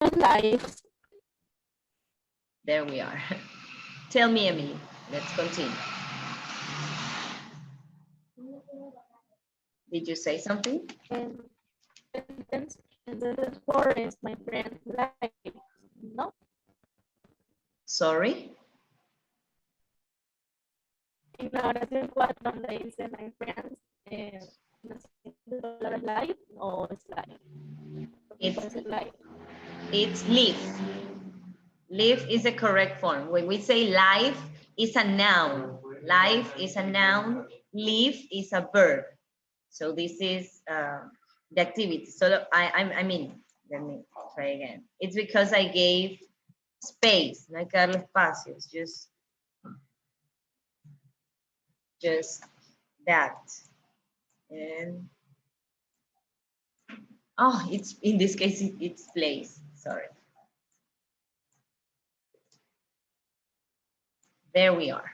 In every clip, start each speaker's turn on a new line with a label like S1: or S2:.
S1: life.
S2: There we are. Tell me, Emily. Let's continue. Did you say something?
S1: And in the forest, my friend's life. No,
S2: Sorry?
S1: y ahora se encuentra donde dice my friends. Life o es life.
S2: It's live. Live is the correct form. When we say life, it's a noun. Life is a noun. Live is a verb. So this is the activity. So I mean, let me try again. It's because I gave space, no hay que darle espacios, just that. And oh, it's in this case it's place. Sorry. There we are.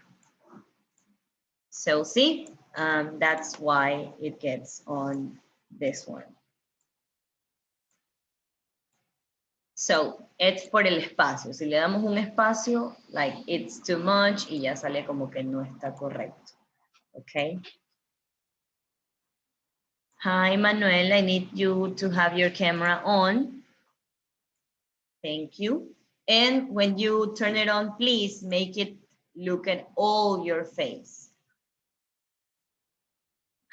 S2: So see, that's why it gets on this one. So, it's por el espacio. Si le damos un espacio, like it's too much y ya sale como que no está correcto. Okay. Hi, Manuel. I need you to have your camera on. Thank you. And when you turn it on, please make it look at all your face.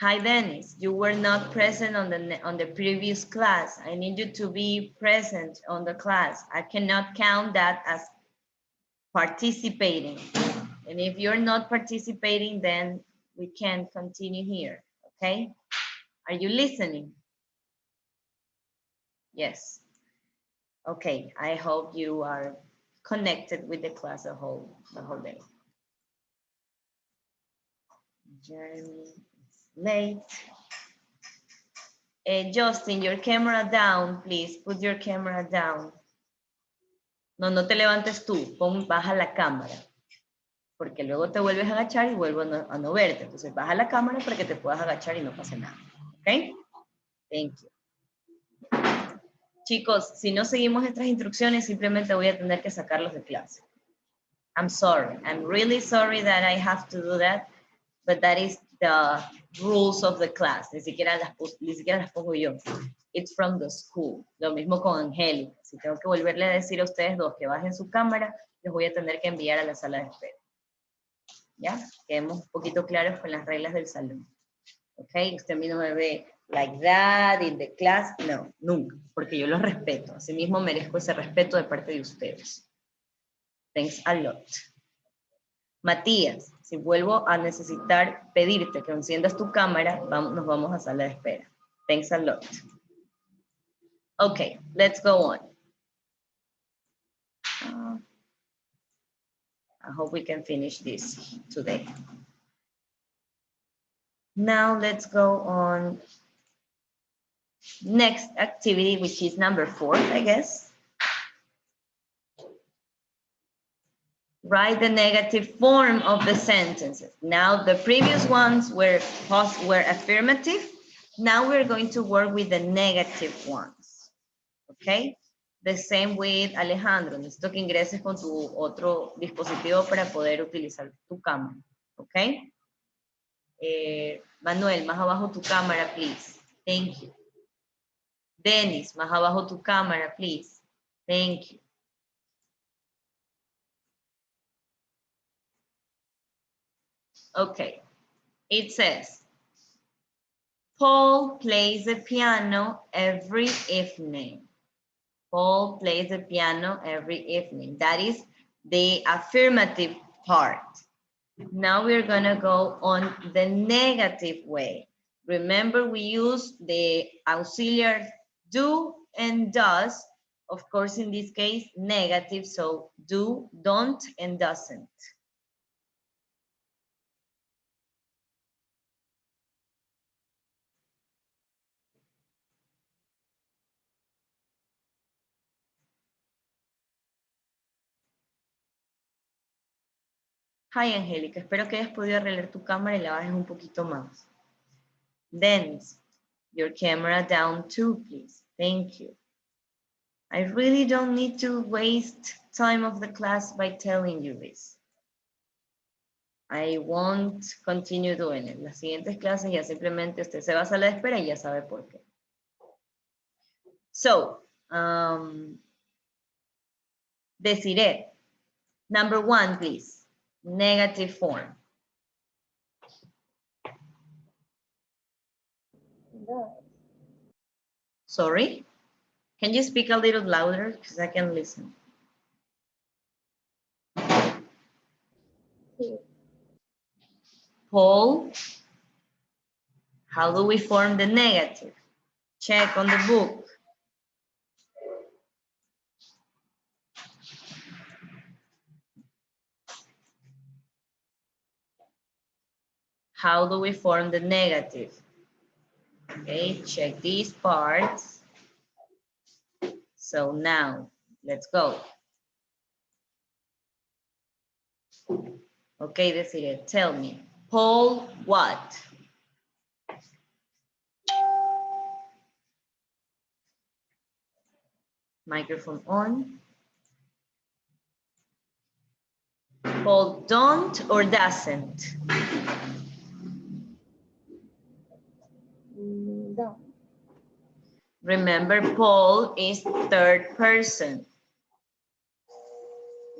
S2: Hi, Dennis. You were not present on the previous class. I need you to be present on the class. I cannot count that as participating. And if you're not participating, then we can continue here, okay? Are you listening? Yes. Okay, I hope you are connected with the class the whole day. Jeremy is late. Justin, your camera down, please. Put your camera down. No, no te levantes tú. Baja la cámara. Porque luego te vuelves a agachar y vuelvo a no verte. Entonces, baja la cámara para que te puedas agachar y no pase nada. ¿Ok? Thank you. Chicos, si no seguimos estas instrucciones, simplemente voy a tener que sacarlos de clase. I'm sorry. I'm really sorry that I have to do that, but that is the rules of the class. Ni siquiera las pongo yo. It's from the school. Lo mismo con Angélica. Si tengo que volverle a decir a ustedes dos que bajen su cámara, los voy a tener que enviar a la sala de espera. ¿Ya? Quedemos un poquito claros con las reglas del salón. ¿Ok? Usted a mí no me ve like that in the class. No, nunca. Porque yo los respeto. Asimismo merezco ese respeto de parte de ustedes. Thanks a lot. Matías, si vuelvo a necesitar pedirte que enciendas tu cámara, nos vamos a sala de espera. Thanks a lot. Okay, let's go on. I hope we can finish this today. Now let's go on next activity, which is number 4, I guess. Write the negative form of the sentences. Now the previous ones were affirmative. Now we're going to work with the negative ones. Okay? The same with Alejandro. Necesito que ingreses con tu otro dispositivo para poder utilizar tu cámara. Okay? Manuel, más abajo tu cámara, please. Thank you. Dennis, más abajo tu cámara, please. Thank you. Okay. It says, Paul plays the piano every evening. Paul plays the piano every evening. That is the affirmative part. Now we're going to go on the negative way. Remember, we use the auxiliary do and does. Of course, in this case, negative. So do, don't, and doesn't. Hi, Angélica. Espero que hayas podido arreglar tu cámara y la bajes un poquito más. Dennis, your camera down too, please. Thank you. I really don't need to waste time of the class by telling you this. I won't continue doing it. Las siguientes clases ya simplemente usted se va a sala de espera y ya sabe por qué. So, Desiree, number 1, please. Negative form. Sorry? Can you speak a little louder? Because I can listen. Paul, how do we form the negative? Check on the book. How do we form the negative? Okay, check these parts. So now, let's go. Okay, Desiree, tell me. Paul what? Microphone on. Paul don't or doesn't?
S1: Don't.
S2: Remember, Paul is third person.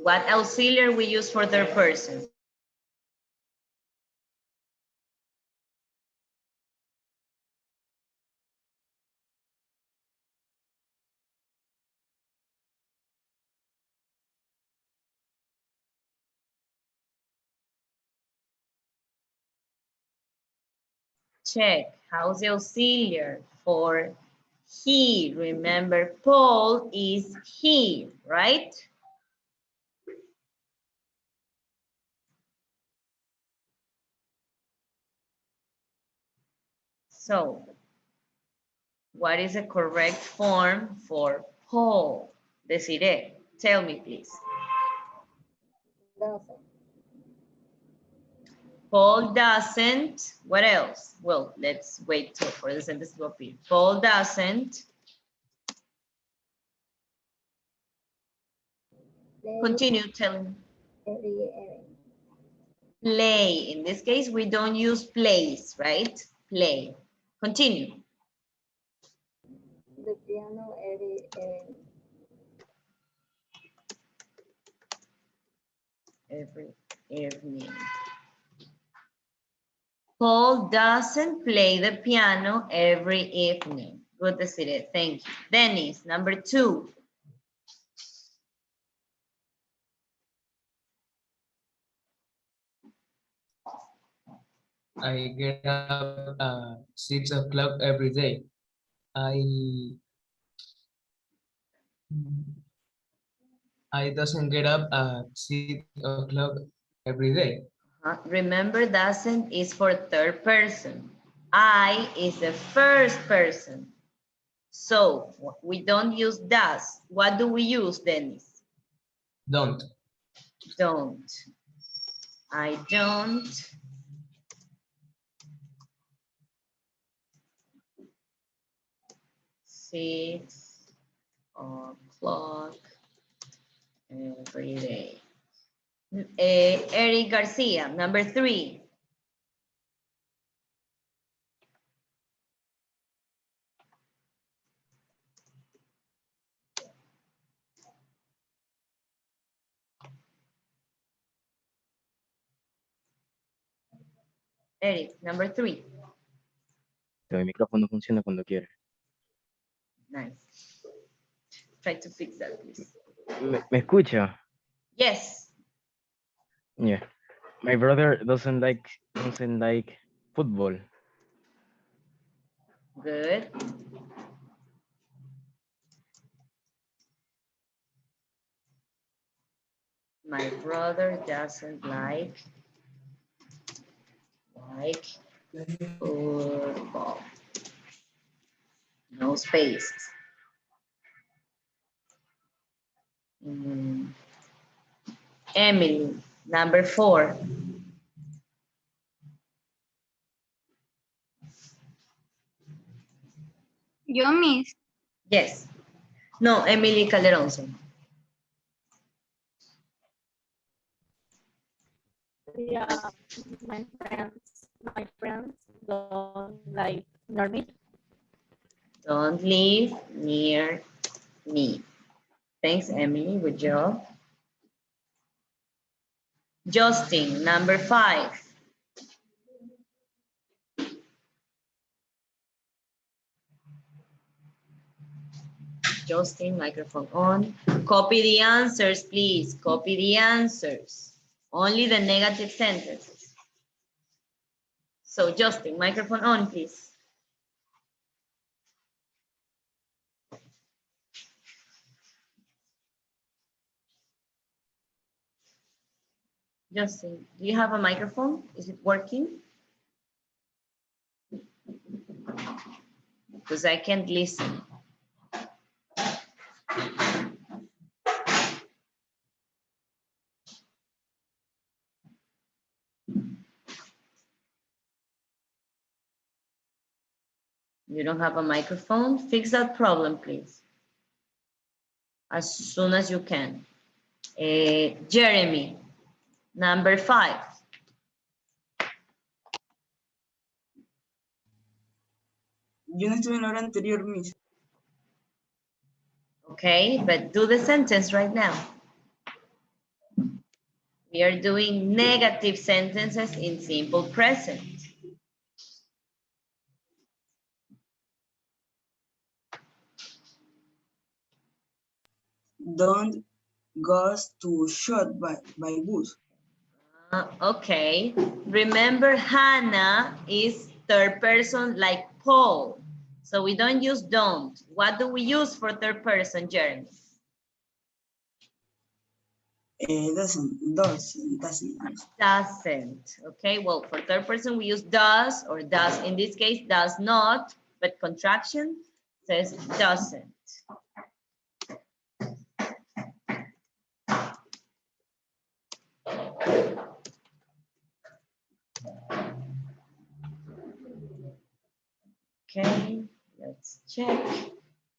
S2: What auxiliary we use for third person? Check. How's the auxiliary for he? Remember, Paul is he, right? So, what is the correct form for Paul? Desiree, tell me, please.
S1: Doesn't.
S2: Paul doesn't, what else? Well, let's wait for the sentence to appear. Paul doesn't. Continue telling. Play. In this case, we don't use plays, right? Play. Continue.
S1: The piano
S2: Every evening. Paul doesn't play the piano every evening. Good, Desiree. Thank you. Dennis, number 2.
S3: I get up at 6 o'clock every day. I doesn't get up at 6 o'clock every day.
S2: Remember, doesn't is for third person. I is the first person. So we don't use does. What do we use, Dennis?
S3: Don't.
S2: Don't. I don't. Six o'clock every day. Eric Garcia, number 3. Eric, number 3.
S4: El micrófono funciona cuando quiere.
S2: Nice. Try to fix that, please.
S4: ¿Me escucha?
S2: Yes.
S4: Yeah. My brother doesn't like football.
S2: Good. My brother doesn't like football. No space. Emily, number 4.
S5: Yo, miss,
S2: Yes. No, Emily Calderon. Sorry.
S1: Yeah, my friends don't like near me.
S2: Don't live near me. Thanks, Emily. Good job. Justin, number 5. Justin, microphone on. Copy the answers, please. Copy the answers. Only the negative sentences. So, Justin, microphone on, please. Justin, do you have a microphone? Is it working? Because I can't listen. You don't have a microphone? Fix that problem, please. As soon as you can. Jeremy, number 5.
S5: Yo no estuve en la hora anterior, Miss.
S2: Okay, but do the sentence right now. We are doing negative sentences in simple present.
S5: Don't goes to shot by bus.
S2: Okay, remember Hannah is third person like Paul. So we don't use don't. What do we use for third person, Jeremy?
S5: Doesn't.
S2: Doesn't. Okay, well, for third person we use does, or does, in this case, does not, but contraction says doesn't. Okay, let's check.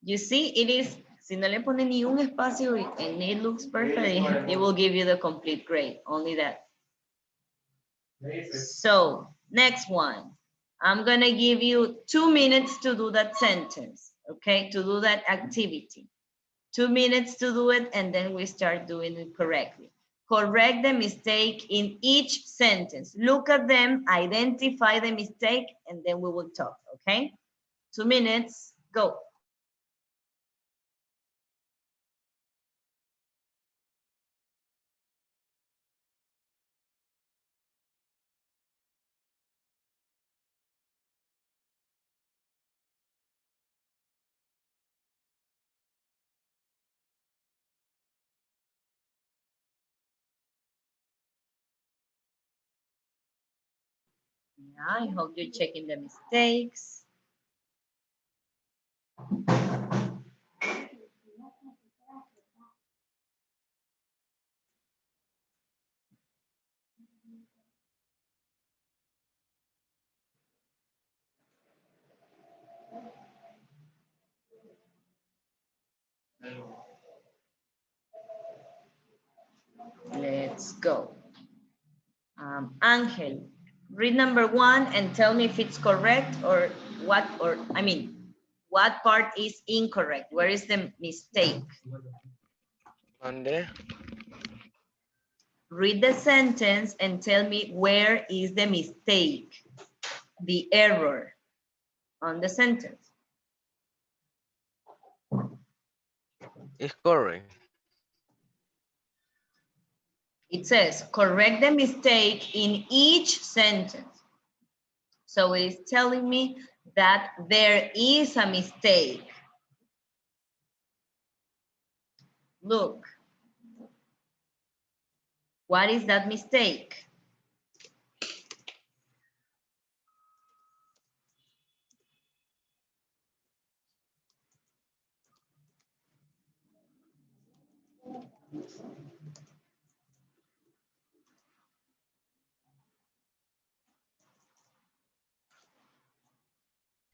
S2: You see, it is, si no le pone ni un espacio and it looks perfect, it will give you the complete grade, only that. So, next one. I'm gonna give you 2 minutes to do that sentence, okay, to do that activity. 2 minutes to do it, and then we start doing it correctly. Correct the mistake in each sentence. Look at them, identify the mistake, and then we will talk, okay? 2 minutes, go. Yeah, I hope you're checking the mistakes. Let's go. Angel, read number 1 and tell me if it's correct or what part is incorrect? Where is the mistake?
S6: Monday.
S2: Read the sentence and tell me where is the mistake, the error on the sentence.
S6: Is correct.
S2: It says, correct the mistake in each sentence. So it's telling me that there is a mistake. Look. What is that mistake?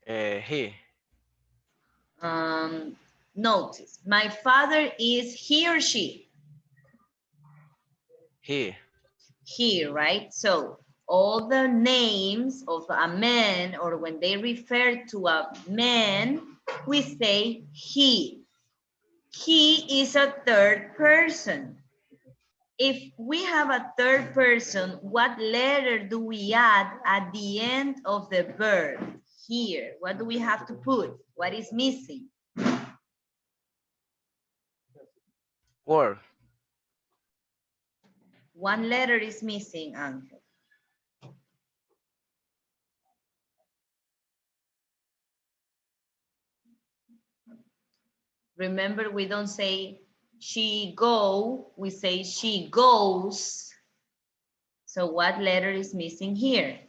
S6: He.
S2: Notice, my father is he or she?
S6: He.
S2: He, right? So all the names of a man, or when they refer to a man, we say he. He is a third person. If we have a third person, what letter do we add at the end of the verb? Here, what do we have to put? What is missing?
S6: Word.
S2: One letter is missing, Angel. Remember, we don't say she go, we say she goes. So what letter is missing here?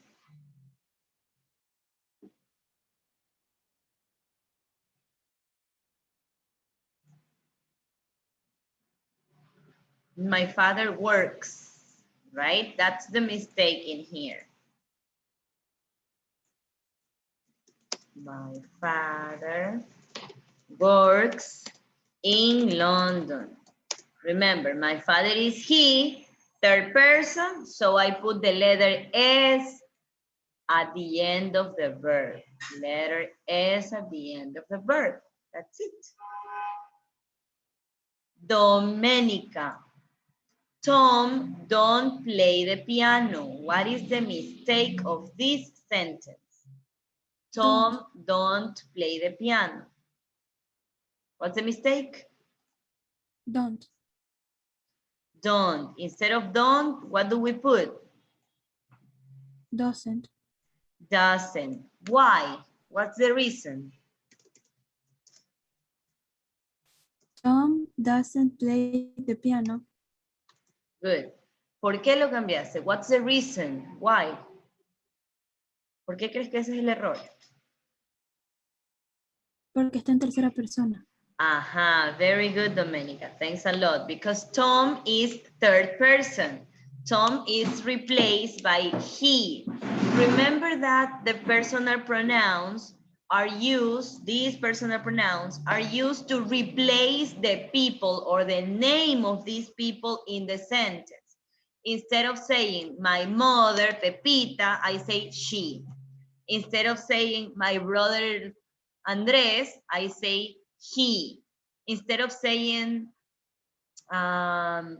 S2: My father works, right? That's the mistake in here. My father works in London. Remember, my father is he, third person, so I put the letter S at the end of the verb. Letter S at the end of the verb. That's it. Domenica. Tom don't play the piano. What is the mistake of this sentence? Tom don't play the piano. What's the mistake?
S7: Don't.
S2: Don't. Instead of don't, what do we put?
S7: Doesn't.
S2: Doesn't. Why? What's the reason?
S7: Tom doesn't play the piano
S2: Good. ¿Por qué lo cambiaste? What's the reason? Why? ¿Por qué crees que ese es el error?
S7: porque está en tercera persona.
S2: Aha, very good, Domenica. Thanks a lot. Because Tom is third person. Tom is replaced by he. Remember that the personal pronouns are used, these personal pronouns are used to replace the people or the name of these people in the sentence. Instead of saying my mother, Pepita, I say she. Instead of saying my brother, Andres, I say he. Instead of saying Paola,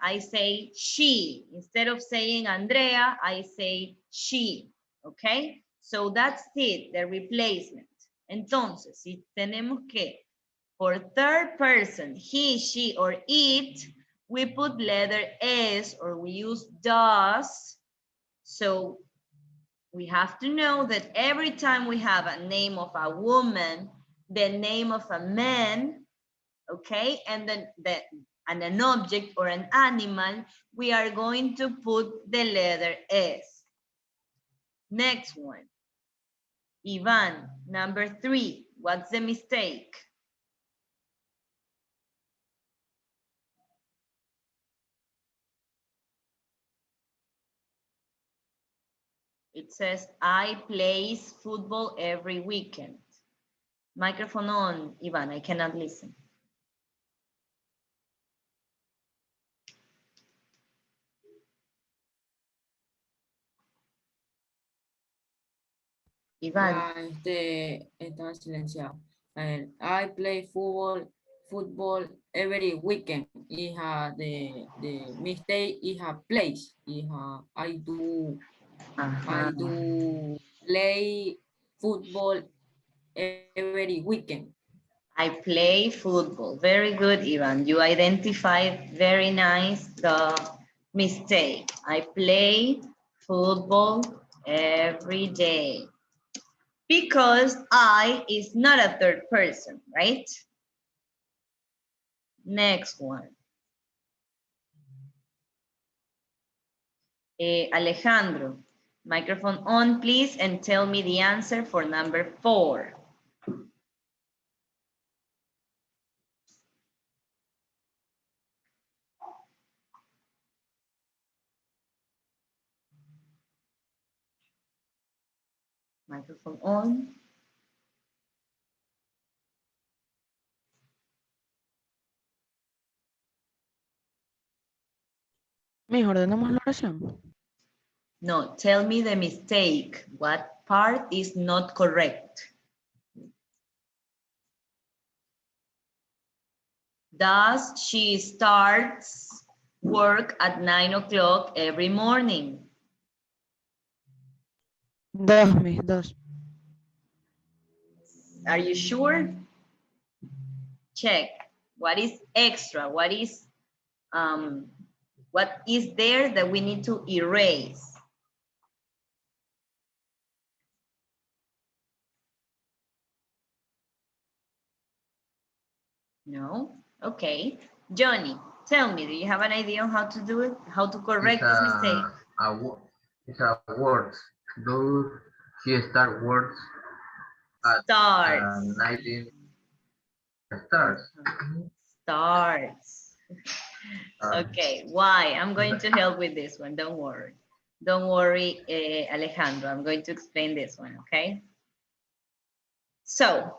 S2: I say she. Instead of saying Andrea, I say she. Okay? So that's it, the replacement. Entonces, si tenemos que, for third person, he, she, or it, we put letter S or we use does. So we have to know that every time we have a name of a woman, the name of a man, okay, and then an object or an animal, we are going to put the letter S. Next one. Ivan, number 3. What's the mistake? It says, I plays football every weekend. Microphone on, Ivan, I cannot listen. Iván.
S8: Estaba silenciado. A ver, I play football every weekend. The mistake is a place. I do play football every weekend.
S2: I play football. Very good, Ivan. You identified very nice the mistake. I play football every day. Because I is not a third person, right? Next one. Alejandro, microphone on, please, and tell me the answer for number 4. Microphone on.
S9: Mejor ordenamos la oración.
S2: No, tell me the mistake. What part is not correct? Does she starts work at 9 o'clock every morning?
S9: Dos, mis dos.
S2: Are you sure? Check. What is extra? What is there that we need to erase? No? Okay. Johnny, tell me, do you have an idea on how to do it? How to correct this mistake?
S6: It's a word. Do she start words at
S2: Starts.
S6: 19 stars?
S2: Starts. Okay, why? I'm going to help with this one, don't worry. Don't worry, Alejandro, I'm going to explain this one, okay? So,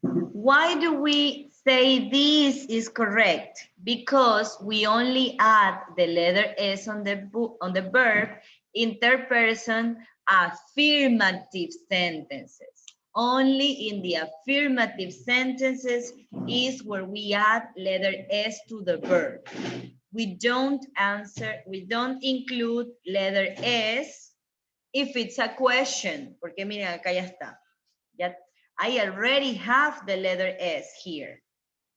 S2: why do we say this is correct? Because we only add the letter S on the verb in third person affirmative sentences. Only in the affirmative sentences is where we add letter S to the verb. We don't include letter S if it's a question. Porque miren, acá ya está. I already have the letter S here.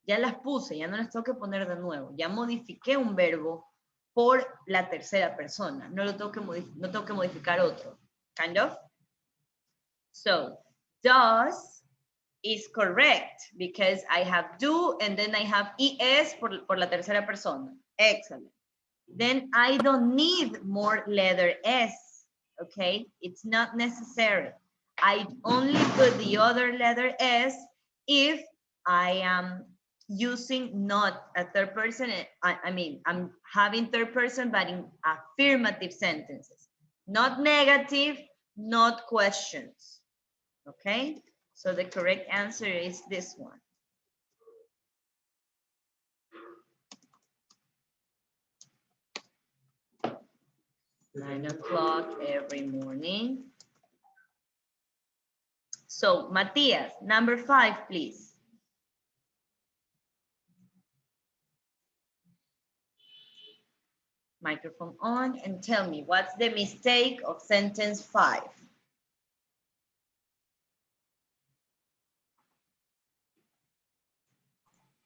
S2: Ya las puse, ya no las tengo que poner de nuevo. Ya modifiqué un verbo por la tercera persona. No tengo que modificar otro. Kind of? So, does is correct because I have do and then I have es por la tercera persona. Excellent. Then I don't need more letter S, okay? It's not necessary. I only put the other letter S if I am using not a third person. I mean, I'm having third person, but in affirmative sentences. Not negative, not questions, okay? So the correct answer is this one. 9 o'clock every morning. So, Matthias, number 5, please. Microphone on and tell me, what's the mistake of sentence 5?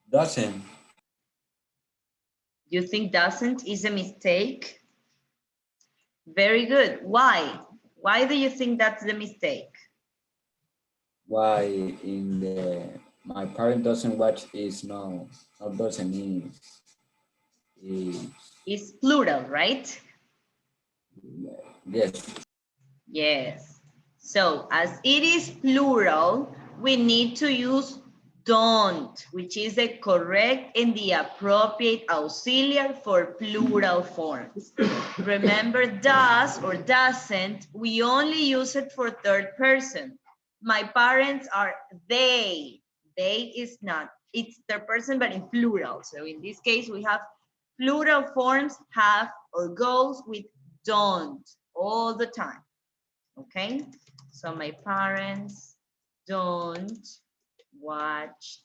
S10: Doesn't.
S2: You think doesn't is a mistake? Very good. Why? Why do you think that's the mistake?
S10: Why in the my parent doesn't watch is no doesn't is
S2: It's plural, right?
S10: yes.
S2: Yes. So as it is plural, we need to use don't, which is the correct and the appropriate auxiliary for plural forms. Remember does or doesn't, we only use it for third person. My parents are they. They is not. It's third person, but in plural. So in this case, we have plural forms have or goes with don't all the time. Okay? So my parents don't watch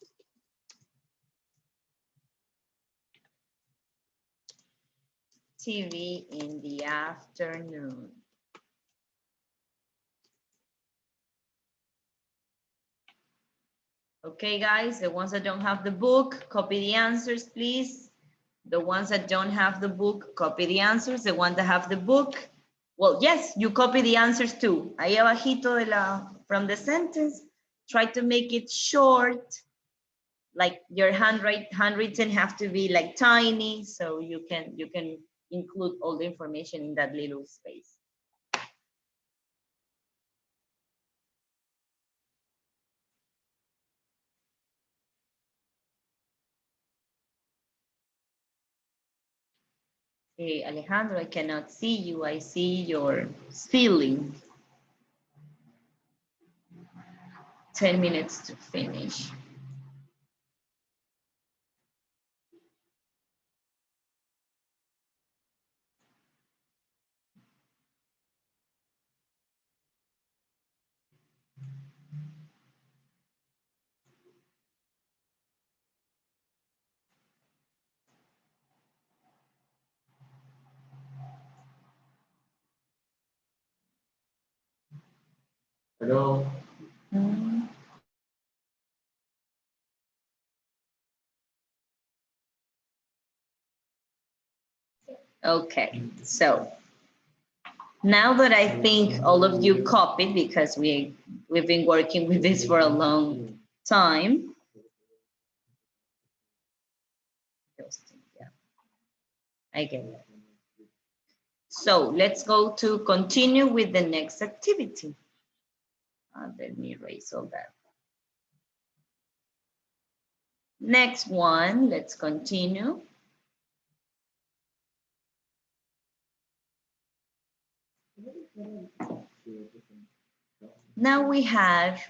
S2: TV in the afternoon. Okay, guys, the ones that don't have the book, copy the answers, please. The ones that don't have the book, copy the answers. The ones that have the book, well, yes, you copy the answers too. Ahí abajito from the sentence, try to make it short. Like your handwritten have to be like tiny, so you can include all the information in that little space. Hey, Alejandro, I cannot see you. I see your ceiling. 10 minutes to finish.
S6: Hello.
S2: Mm. Okay, so now that I think all of you copied because we've been working with this for a long time. Yeah, I get it. So let's go to continue with the next activity. Let me erase all that. Next one, let's continue. Now we have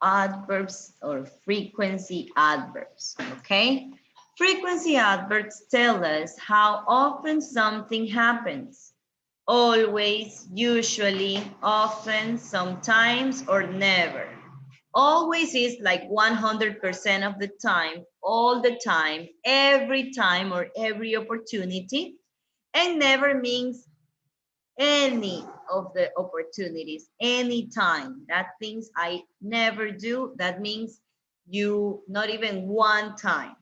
S2: adverbs or frequency adverbs, okay? Frequency adverbs tell us how often something happens. Always, usually, often, sometimes, or never. Always is like 100% of the time, all the time, every time, or every opportunity. And never means any of the opportunities, anytime. That means I never do. That means you, not even one time,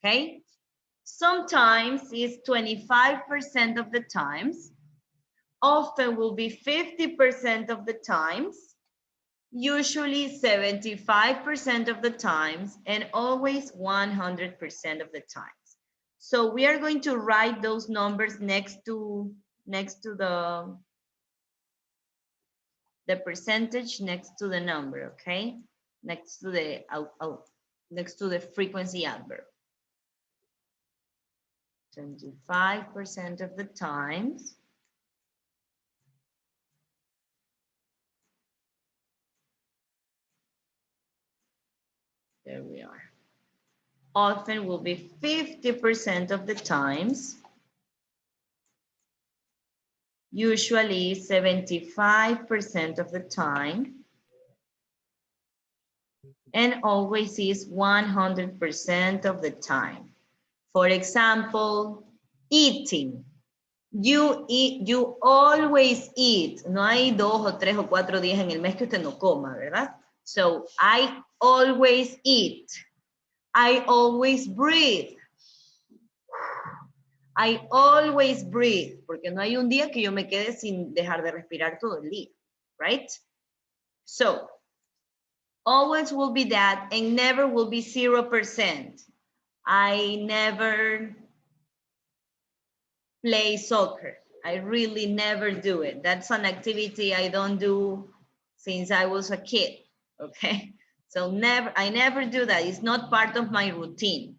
S2: okay? Sometimes is 25% of the times. Often will be 50% of the times. Usually 75% of the times, and always 100% of the times. So we are going to write those numbers next to the percentage next to the number, okay? Next to the frequency adverb. 25% of the times. There we are. Often will be 50% of the times. Usually 75% of the time. And always is 100% of the time. For example, eating. You eat, you always eat. No hay 2 o 3 o 4 días en el mes que usted no coma, ¿verdad? So, I always eat. I always breathe. I always breathe. Porque no hay un día que yo me quede sin dejar de respirar todo el día. Right? So, always will be that and never will be 0%. I never play soccer. I really never do it. That's an activity I don't do since I was a kid, okay? So I never do that. It's not part of my routine.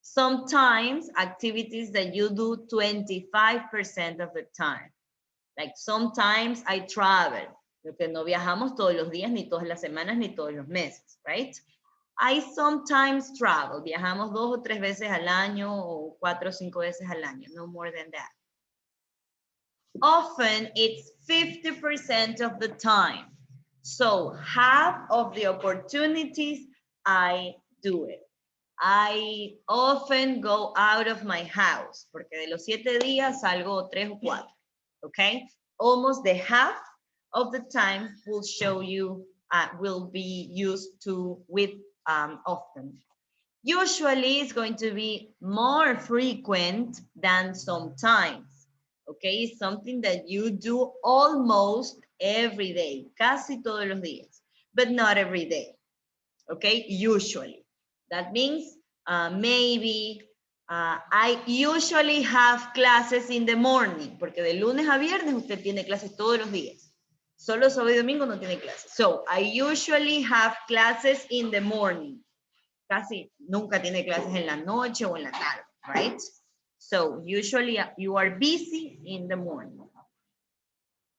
S2: Sometimes activities that you do 25% of the time. Like sometimes I travel, porque no viajamos todos los días, ni todas las semanas, ni todos los meses, right? I sometimes travel. Viajamos 2 o 3 veces al año o 4 o 5 veces al año, no more than that. Often it's 50% of the time. So half of the opportunities I do it. I often go out of my house, porque de los 7 días salgo 3 o 4, okay? Almost the half of the time will show you, will be used to with often. Usually it's going to be more frequent than sometimes, okay? It's something that you do almost every day, casi todos los días, but not every day, okay? Usually. That means maybe I usually have classes in the morning, porque de lunes a viernes usted tiene clases todos los días. Solo sábado y domingo no tiene clases. So, I usually have classes in the morning. Casi nunca tiene clases en la noche o en la tarde, right? So, usually you are busy in the morning.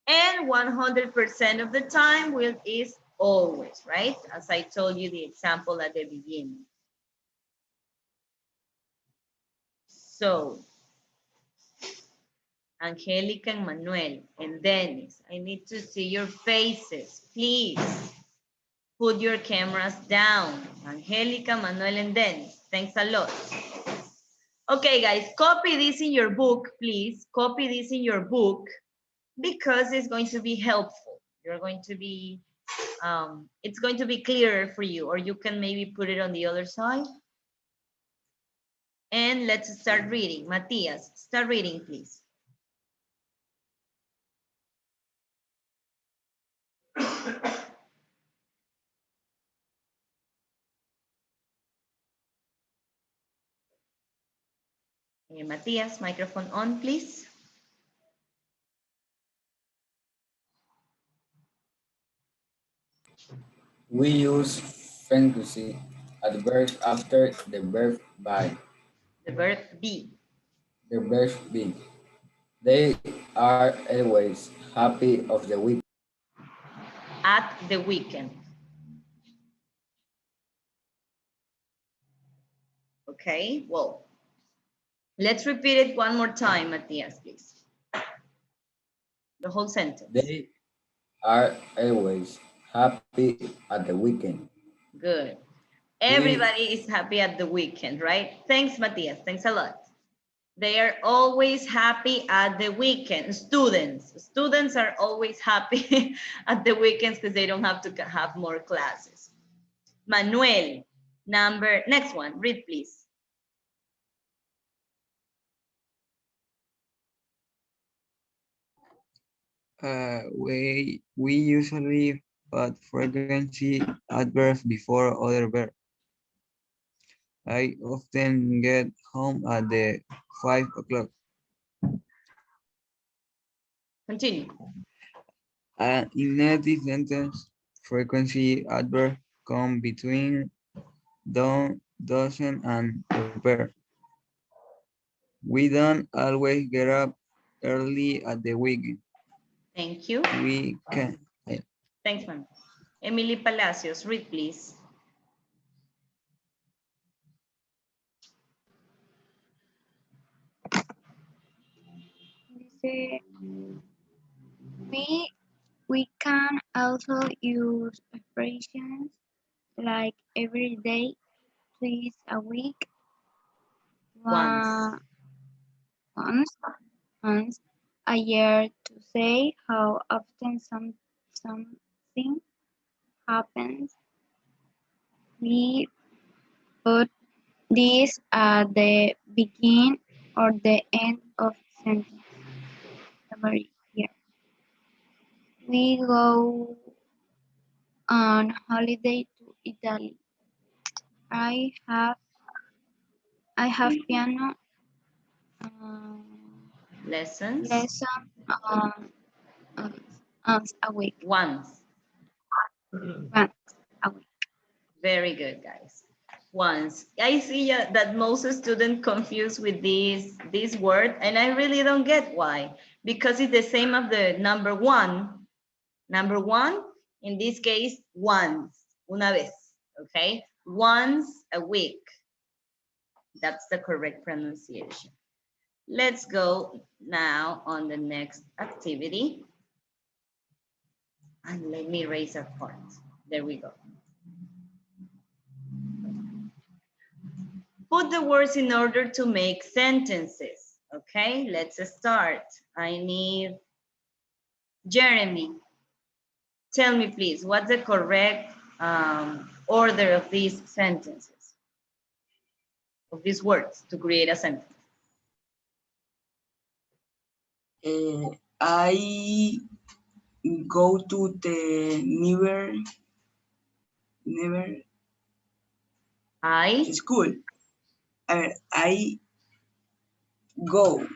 S2: And 100% of the time is always, right? As I told you the example at the beginning. So, Angelica and Manuel and Dennis, I need to see your faces. Please put your cameras down. Angelica, Manuel, and Dennis. Thanks a lot. Okay, guys, copy this in your book, please. Copy this in your book because it's going to be helpful. You're going to be it's going to be clearer for you, or you can maybe put it on the other side. And let's start reading. Matthias, start reading, please. Matthias, microphone on, please.
S10: We use frequency adverb after the verb by.
S2: The verb be.
S10: The verb be. They are always happy of the week.
S2: At the weekend. Okay, well, let's repeat it one more time, Matthias, please. The whole sentence.
S10: They are always happy at the weekend.
S2: Good. Everybody is happy at the weekend, right? Thanks, Matthias. Thanks a lot. They are always happy at the weekend. Students are always happy at the weekends because they don't have to have more classes. Manuel, next one, read please.
S5: We usually put frequency adverb before other verb. I often get home at the 5 o'clock.
S2: Continue.
S5: In native sentence, frequency adverb come between doesn't and prepare. We don't always get up early at the weekend.
S2: Thank you.
S5: We can.
S2: Thanks, ma'am. Emily Palacios, read please.
S11: We can also use expressions like every day, twice a week,
S2: Once.
S11: once a year to say how often something happens. We put this at the beginning or the end of sentence every year. We go on holiday to Italy. I have piano
S2: Lessons.
S11: lesson once a week.
S2: Once.
S11: Once a week.
S2: Very good, guys. Once. I see that most students confused with this word, and I really don't get why. Because it's the same as the number one. Number one, in this case, once. Una vez. Okay? Once a week. That's the correct pronunciation. Let's go now on the next activity. And let me erase our part. There we go. Put the words in order to make sentences. Okay, let's start. I need Jeremy. Tell me, please, what's the correct order of these sentences? Of these words to create a sentence?
S5: I go to the school. I go.